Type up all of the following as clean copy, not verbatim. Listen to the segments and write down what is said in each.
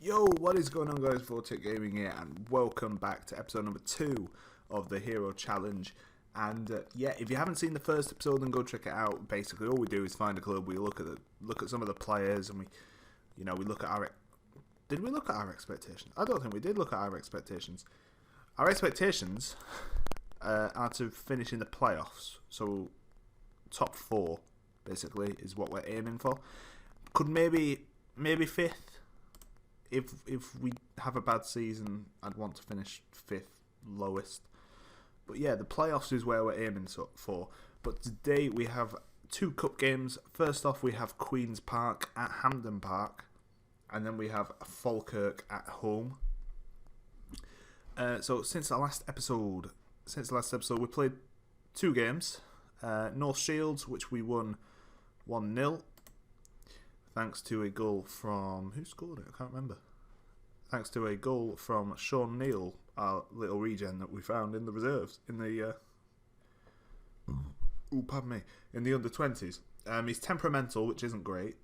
Yo, what is going on, guys? Vortic Gaming here, and welcome back to episode number 2 of the Hero Challenge. And yeah, if you haven't seen the first episode, then go check it out. Basically, all we do is find a club. We look at some of the players, and we look at our. Did we look at our expectations? I don't think we did look at our expectations. Our expectations are to finish in the playoffs. So top 4 basically is what we're aiming for. Could maybe 5th. If we have a bad season, I'd want to finish 5th lowest. But yeah, the playoffs is where we're aiming for. But today we have 2 cup games. First off, we have Queen's Park at Hampden Park. And then we have Falkirk at home. So since the last episode, we played 2 games. North Shields, which we won 1-0. Thanks to a goal from... Who scored it? I can't remember. Thanks to a goal from Sean Neal, our little regen that we found in the reserves. In the... in the under-20s. He's temperamental, which isn't great.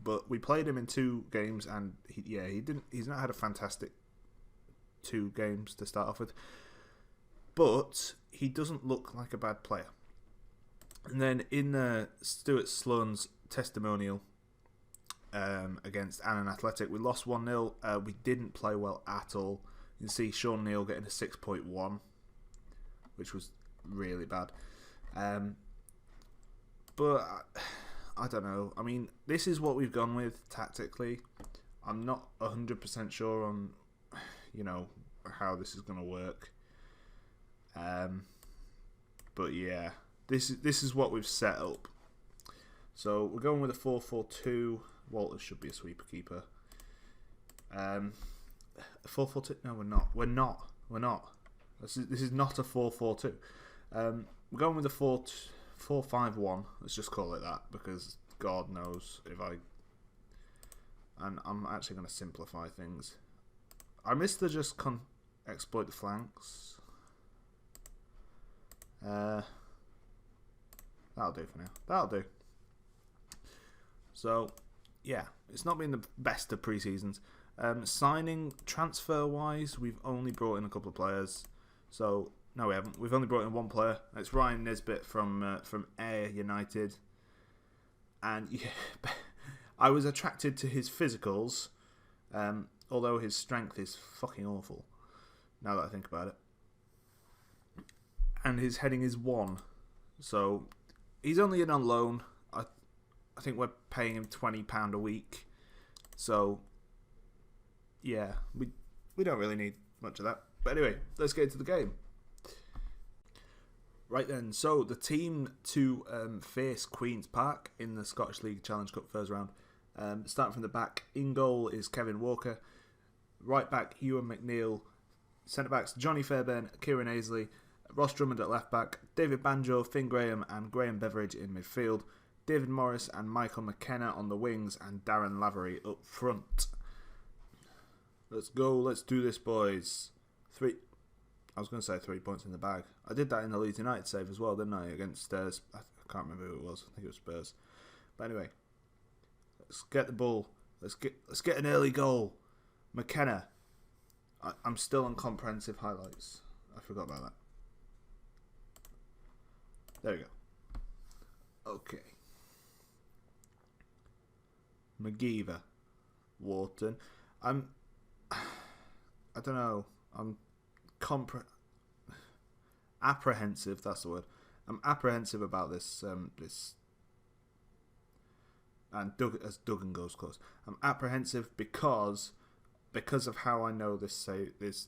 But we played him in 2 games, and he's not had a fantastic 2 games to start off with. But he doesn't look like a bad player. And then in Stuart Sloan's testimonial... against Annan Athletic, we lost 1-0. We didn't play well at all. You can see Sean Neal getting a 6.1, which was really bad. But I don't know. I mean, this is what we've gone with tactically. I'm not 100% sure on, how this is going to work. But yeah, this is what we've set up. So we're going with a 4-4-2. Walters should be a sweeper keeper. 4-4-2? No, we're not. This is not a 4-4-2. We're going with a 4-5-1. Let's just call it that, because God knows if I... And I'm actually going to simplify things. I missed the just exploit the flanks. That'll do for now. That'll do. So... yeah, it's not been the best of pre-seasons. Signing, transfer-wise, we've only brought in a couple of players. So, no, we haven't. We've only brought in 1 player. It's Ryan Nisbet from Ayr United. And yeah, I was attracted to his physicals, although his strength is fucking awful, now that I think about it. And his heading is 1. So, he's only in on loan. I think we're paying him £20 a week. So, yeah, we don't really need much of that. But anyway, let's get into the game. Right then, so the team to face Queen's Park in the Scottish League Challenge Cup first round. Starting from the back, in goal is Kevin Walker. Right back, Ewan McNeil. Centre backs, Johnny Fairbairn, Kieran Aisley. Ross Drummond at left back. David Banjo, Finn Graham and Graham Beveridge in midfield. David Morris and Michael McKenna on the wings, and Darren Lavery up front. Let's go, let's do this, boys. I was going to say 3 points in the bag. I did that in the Leeds United save as well, didn't I? Against I can't remember who it was. I think it was Spurs. But anyway, let's get the ball. Let's get an early goal. McKenna. I'm still on comprehensive highlights. I forgot about that. There we go. Okay. McGeever, Wharton. I don't know. I'm apprehensive. That's the word. I'm apprehensive about this. And as Duggan goes close, I'm apprehensive because of how I know a save with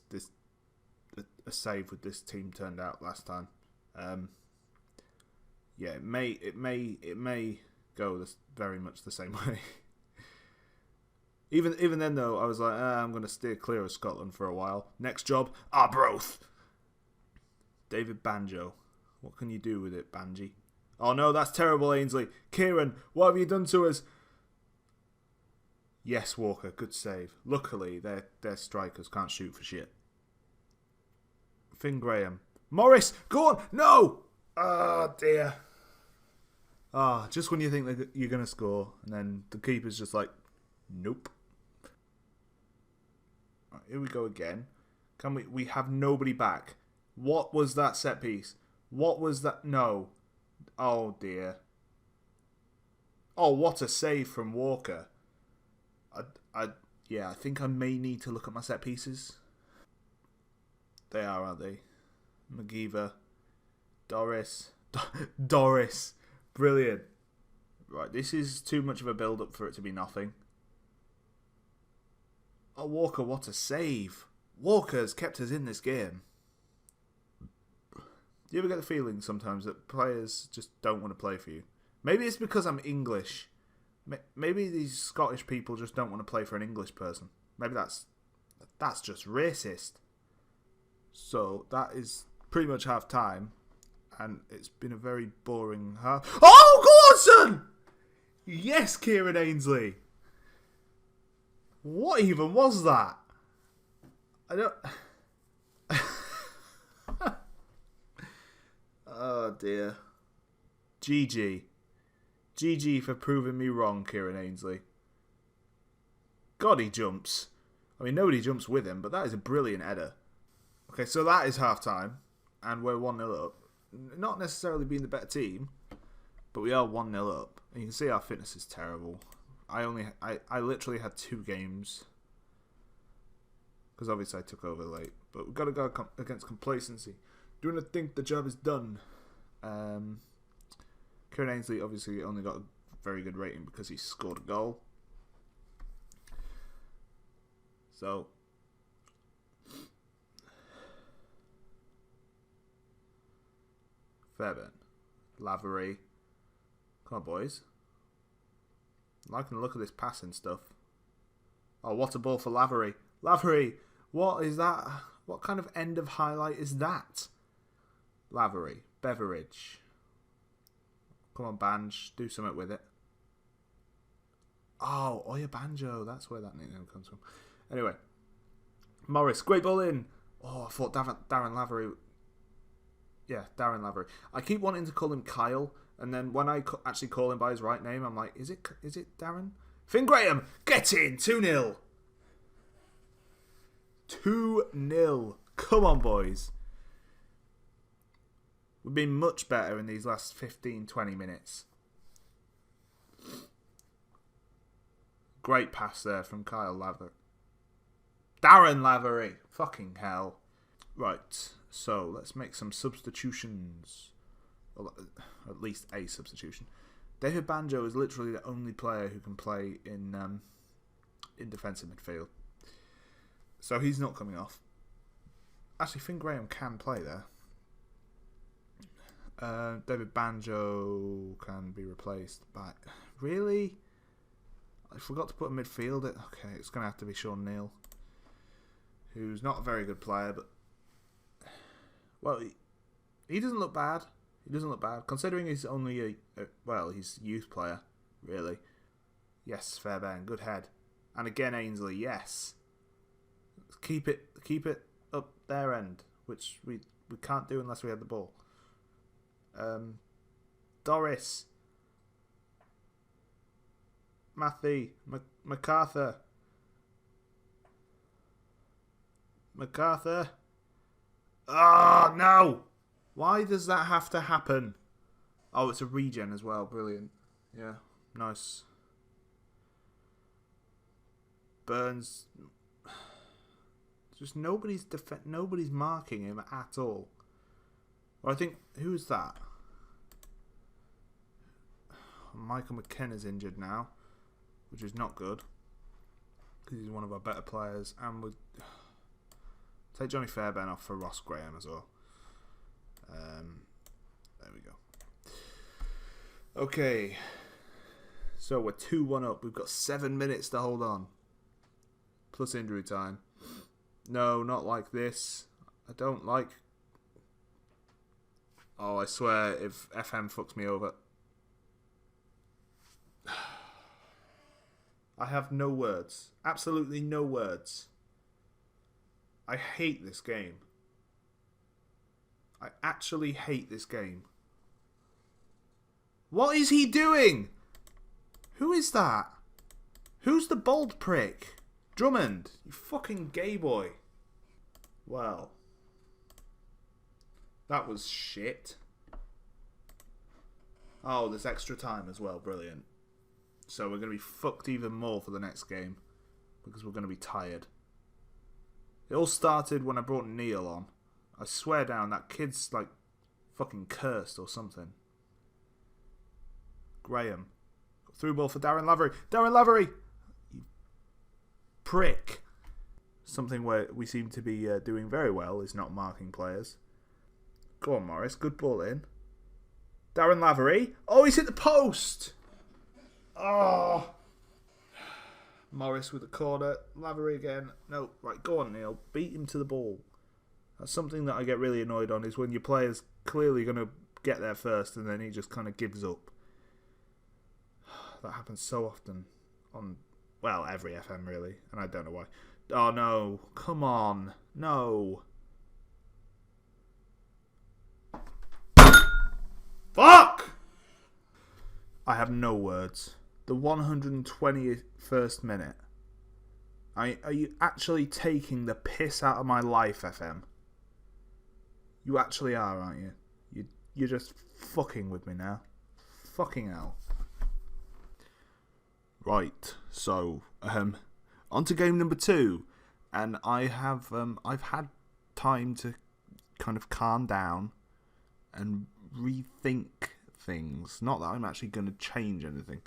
this team turned out last time. Yeah, it may go very much the same way. Even then, though, I was like, I'm going to steer clear of Scotland for a while. Next job, Arbroath. David Banjo. What can you do with it, Banji? Oh no, that's terrible, Ainsley. Kieran, what have you done to us? Yes, Walker, good save. Luckily, their strikers can't shoot for shit. Finn Graham. Morris, go on. No! Oh, dear. Just when you think that you're going to score, and then the keeper's just like, nope. here we go again. Can we have nobody back. What was that set piece? What was that? No. Oh, dear. Oh, what a save from Walker. Yeah, I think I may need to look at my set pieces. They are, aren't they? McGeever. Doris. Doris. Brilliant. Right, this is too much of a build-up for it to be nothing. Oh, Walker, what a save. Walker's kept us in this game. Do you ever get the feeling sometimes that players just don't want to play for you? Maybe it's because I'm English. Maybe these Scottish people just don't want to play for an English person. Maybe that's just racist. So that is pretty much half time. And it's been a very boring half. Oh, go on, son! Yes, Kieran Ainsley. What even was that? I don't... Oh, dear. GG. GG for proving me wrong, Kieran Ainsley. God, he jumps. I mean, nobody jumps with him, but that is a brilliant header. Okay, so that is half-time, and we're 1-0 up. Not necessarily being the better team, but we are 1-0 up. And you can see our fitness is terrible. I literally had 2 games. Because obviously I took over late. But we've got to go against complacency. Do you want to think the job is done? Kieran Ainsley obviously only got a very good rating because he scored a goal. So... Fairbairn. Lavery. Come on, boys. I'm liking the look of this passing stuff. Oh, what a ball for Lavery. Lavery! What is that? What kind of end of highlight is that? Lavery. Beveridge. Come on, Banj. Do something with it. Oh, Oya Banjo. That's where that nickname comes from. Anyway. Morris. Great ball in. Oh, I thought Darren Lavery... Yeah, Darren Lavery. I keep wanting to call him Kyle, and then when I actually call him by his right name, I'm like, is it Darren? Finn Graham, get in! 2-0. 2-0. Come on, boys. We've been much better in these last 15-20 minutes. Great pass there from Kyle Lavery. Darren Lavery. Fucking hell. Right. So, let's make some substitutions. Well, at least a substitution. David Banjo is literally the only player who can play in defensive midfield. So, he's not coming off. Actually, Finn Graham can play there. David Banjo can be replaced by... Really? I forgot to put a midfielder. Okay, it's going to have to be Sean Neal. Who's not a very good player, but... Well, he doesn't look bad. He doesn't look bad. Considering he's only he's a youth player, really. Yes, Fairbairn, good head. And again, Ainsley, yes. Keep it up their end, which we can't do unless we have the ball. Doris. Matthew. MacArthur. MacArthur. Oh, no! Why does that have to happen? Oh, it's a regen as well. Brilliant. Yeah, nice. Burns. Just nobody's marking him at all. Well, I think... Who's that? Michael McKenna's injured now, which is not good. Because he's one of our better players. And we'd... Take Johnny Fairbairn off for Ross Graham as well. There we go. Okay. So we're 2-1 up. We've got 7 minutes to hold on. Plus injury time. No, not like this. I don't like... Oh, I swear, if FM fucks me over... I have no words. Absolutely no words. I hate this game. I actually hate this game. What is he doing? Who is that? Who's the bald prick? Drummond, you fucking gay boy. Well, that was shit. Oh, there's extra time as well. Brilliant. So we're going to be fucked even more for the next game because we're going to be tired. It all started when I brought Neil on. I swear down, that kid's like fucking cursed or something. Graham. Through ball for Darren Lavery. Darren Lavery! You prick. Something where we seem to be doing very well is not marking players. Go on, Morris. Good ball in. Darren Lavery. Oh, he's hit the post! Oh! Morris with the corner. Lavery again. No, right, go on, Neil. Beat him to the ball. That's something that I get really annoyed on, is when your player's clearly going to get there first and then he just kind of gives up. That happens so often on, well, every FM really, and I don't know why. Oh no, come on, no. Fuck! I have no words. The 121st minute. Are you actually taking the piss out of my life, FM? You actually are, aren't you? You're just fucking with me now. Fucking hell. Right, so on to game number 2, and I've had time to kind of calm down and rethink things. Not that I'm actually going to change anything.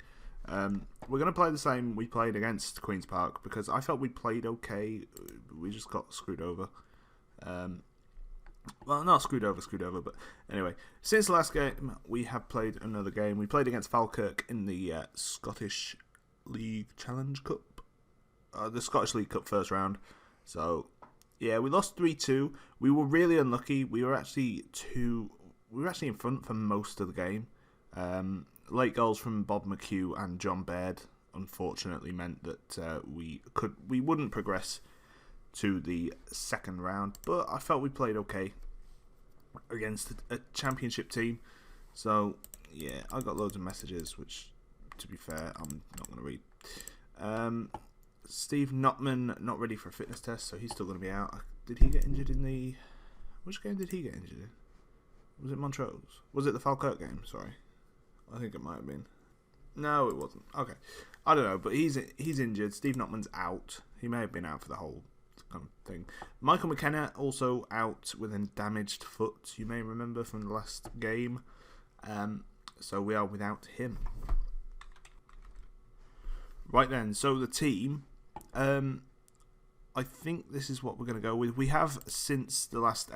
We're going to play the same we played against Queen's Park because I felt we played okay. We just got screwed over. Well, not screwed over, but anyway. Since the last game, we have played another game. We played against Falkirk in the Scottish League Challenge Cup. The Scottish League Cup first round. So, yeah, we lost 3-2. We were really unlucky. We were actually in front for most of the game. Late goals from Bob McHugh and John Baird unfortunately meant that we wouldn't progress to the second round, but I felt we played okay against a championship team. So yeah, I got loads of messages, which, to be fair, I'm not going to read. Steve Notman not ready for a fitness test, so he's still going to be out. Did he get injured in the... Which game did he get injured in? Was it Montrose? Was it the Falkirk game? Sorry. I think it might have been. No, it wasn't. Okay. I don't know, but he's injured. Steve Notman's out. He may have been out for the whole kind of thing. Michael McKenna also out with a damaged foot, you may remember from the last game. So we are without him. Right then, so the team... I think this is what we're going to go with. We have, since the last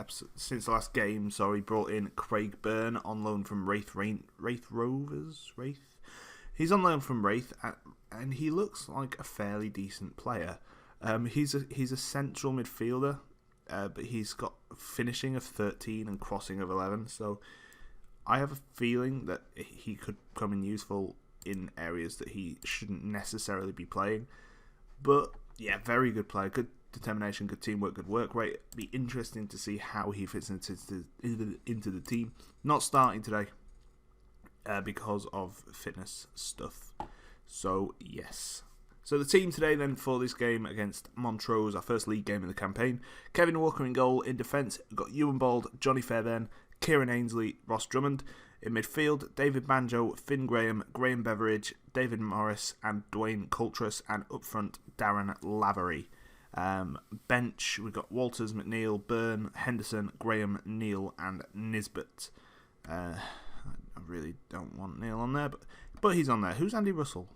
game, brought in Craig Byrne on loan from Wraith Rovers. He's on loan from Wraith, and he looks like a fairly decent player. He's a central midfielder, but he's got finishing of 13 and crossing of 11. So I have a feeling that he could come in useful in areas that he shouldn't necessarily be playing. But yeah, very good player, good determination, good teamwork, good work rate. Be interesting to see how he fits into the team. Not starting today because of fitness stuff. So yes. So the team today then for this game against Montrose, our first league game in the campaign. Kevin Walker in goal. In defence, we've got Ewan Bald, Johnny Fairbairn, Kieran Ainsley, Ross Drummond. In midfield, David Banjo, Finn Graham, Graham Beveridge, David Morris and Dwayne Coltrus, and up front, Darren Lavery. Bench, we've got Walters, McNeil, Byrne, Henderson, Graham, Neil and Nisbet. I really don't want Neil on there, but he's on there. Who's Andy Russell?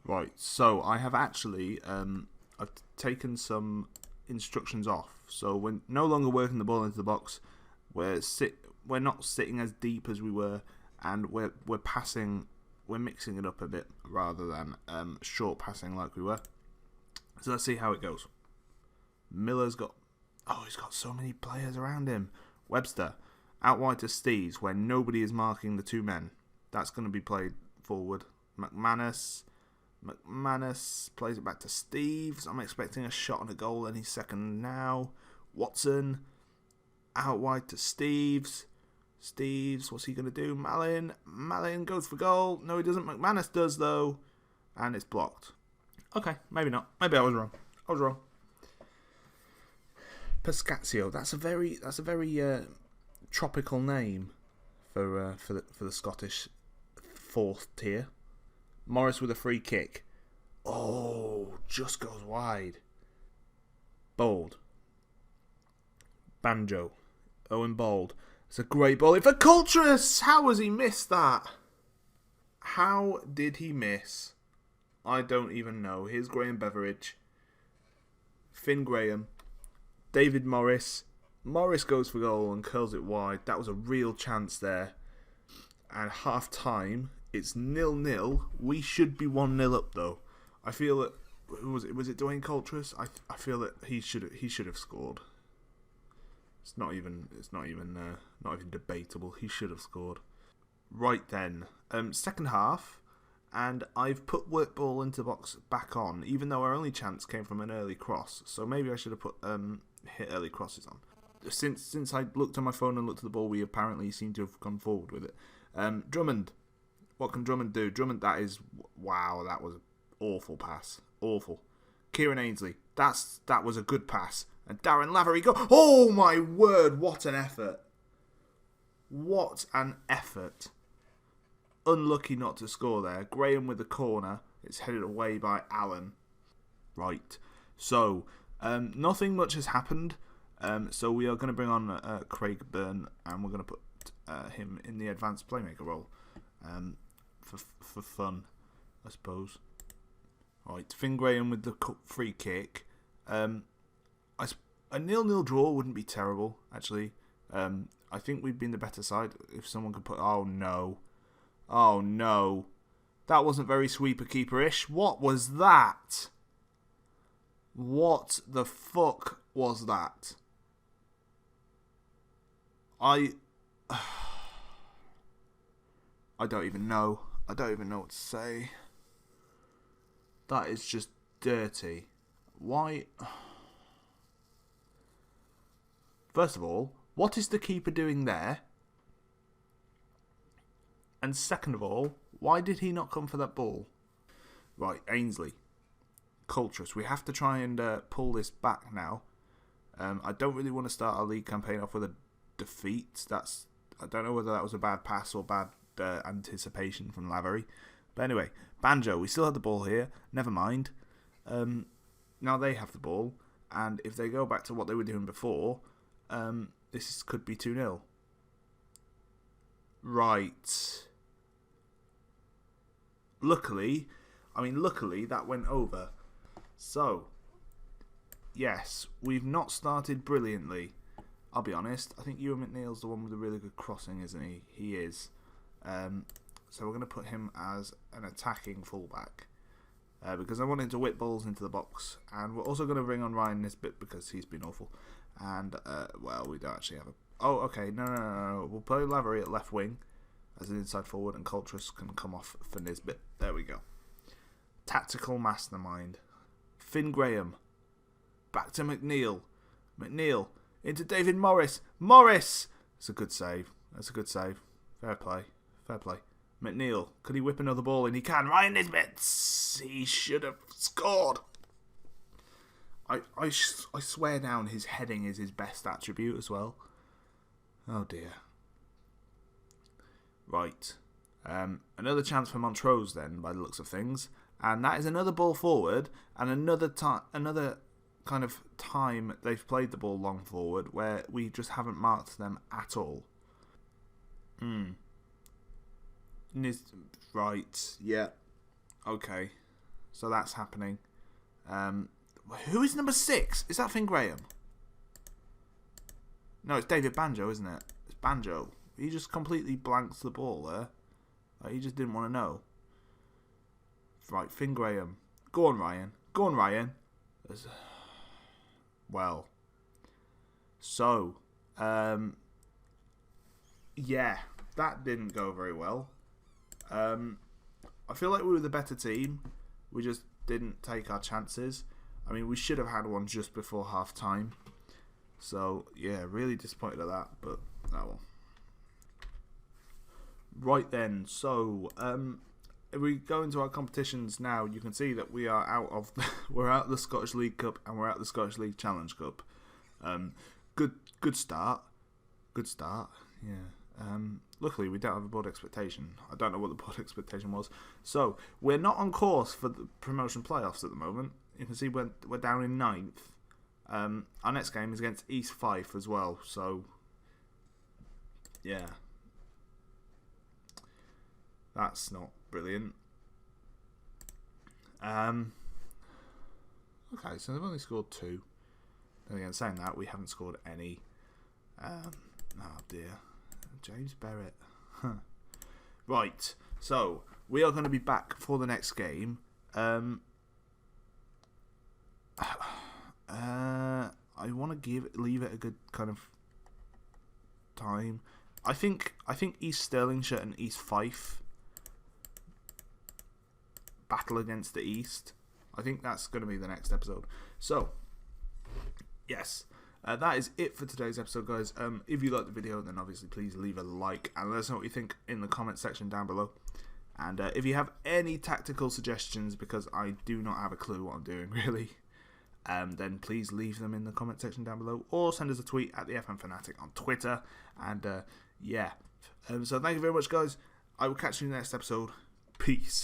Right, so I have actually I've taken some instructions off. So we're no longer working the ball into the box. We're not sitting as deep as we were, and we're passing. We're mixing it up a bit rather than short passing like we were. So let's see how it goes. Miller's got... Oh, he's got so many players around him. Webster, out wide to Steves, where nobody is marking the two men. That's going to be played forward. McManus plays it back to Steves. I'm expecting a shot on a goal any second now. Watson, out wide to Steves. Steves, what's he going to do? Malin goes for goal. No, he doesn't. McManus does, though. And it's blocked. Okay, maybe not. Maybe I was wrong. Pescatio. That's a very tropical name for the Scottish fourth tier. Morris with a free kick. Oh, just goes wide. Bold. Banjo. Owen Bold. It's a great ball. For Culturus! How has he missed that? How did he miss? I don't even know. Here's Graham Beveridge. Finn Graham. David Morris. Morris goes for goal and curls it wide. That was a real chance there. And half time, it's 0-0. We should be 1-0 up though. I feel that was it Dwayne Culturus? I feel that he should have scored. It's not even debatable. He should have scored. Right then, second half, and I've put work ball into the box back on, even though our only chance came from an early cross. So maybe I should have put hit early crosses on. Since I looked on my phone and looked at the ball, we apparently seem to have gone forward with it. Drummond, what can Drummond do? Drummond, that was an awful pass, awful. Kieran Ainsley, that was a good pass. And Darren Lavery oh my word, what an effort. What an effort. Unlucky not to score there. Graham with the corner. It's headed away by Allen. Right. So, nothing much has happened. So we are going to bring on Craig Byrne and we're going to put him in the advanced playmaker role. For fun, I suppose. Right. Finn Graham with the free kick. A 0-0 draw wouldn't be terrible, actually. I think we've been the better side. If someone could put... Oh, no. That wasn't very sweeper-keeper-ish. What was that? What the fuck was that? I don't even know. I don't even know what to say. That is just dirty. Why... First of all, what is the keeper doing there? And second of all, why did he not come for that ball? Right, Ainsley. Culturus. We have to try and pull this back now. I don't really want to start our league campaign off with a defeat. I don't know whether that was a bad pass or bad anticipation from Lavery. But anyway, Banjo. We still have the ball here. Never mind. Now they have the ball. And if they go back to what they were doing before... this could be 2-0. Right. Luckily that went over. So, yes, we've not started brilliantly. I'll be honest. I think Ewan McNeil's the one with the really good crossing, isn't he? He is. So we're going to put him as an attacking fullback. Because I want him to whip balls into the box. And we're also going to bring on Ryan Nisbet because he's been awful. And, we don't actually have a... Oh, okay, no. We'll play Lavery at left wing as an inside forward, and Culturus can come off for Nisbet. There we go. Tactical mastermind. Finn Graham. Back to McNeil. McNeil into David Morris. Morris! That's a good save. Fair play. McNeil. Could he whip another ball in? He can. Ryan Nisbet! He should have scored. I swear down his heading is his best attribute as well. Oh dear. Right. Another chance for Montrose then, by the looks of things. And that is another ball forward and another kind of time they've played the ball long forward where we just haven't marked them at all. Right. Yeah. Okay. So that's happening. Who is number 6? Is that Finn Graham? No, it's David Banjo, isn't it? It's Banjo. He just completely blanked the ball there. He just didn't want to know. Right, Finn Graham. Go on, Ryan. Well. So. Yeah. That didn't go very well. I feel like we were the better team. We just didn't take our chances. I mean, we should have had one just before half time. So, yeah, really disappointed at that, but oh well. Right then, so, if we go into our competitions now, you can see that we are out of we're out of the Scottish League Cup and we're out of the Scottish League Challenge Cup. Good start. Yeah. Luckily, we don't have a board expectation. I don't know what the board expectation was. So we're not on course for the promotion playoffs at the moment. You can see we're down in 9th. Our next game is against East Fife as well. So yeah, that's not brilliant. Okay, so they've only scored 2. Then again, saying that, we haven't scored any. Oh dear, James Barrett. Right, so we are going to be back for the next game. I want to leave it a good kind of time. I think East Stirlingshire and East Fife battle against the East. I think that's going to be the next episode. So, yes, that is it for today's episode, guys. If you liked the video, then obviously please leave a like and let us know what you think in the comment section down below. And if you have any tactical suggestions, because I do not have a clue what I'm doing really, then please leave them in the comment section down below, or send us a tweet at the FM Fanatic on Twitter. And yeah, so thank you very much, guys. I will catch you in the next episode. Peace.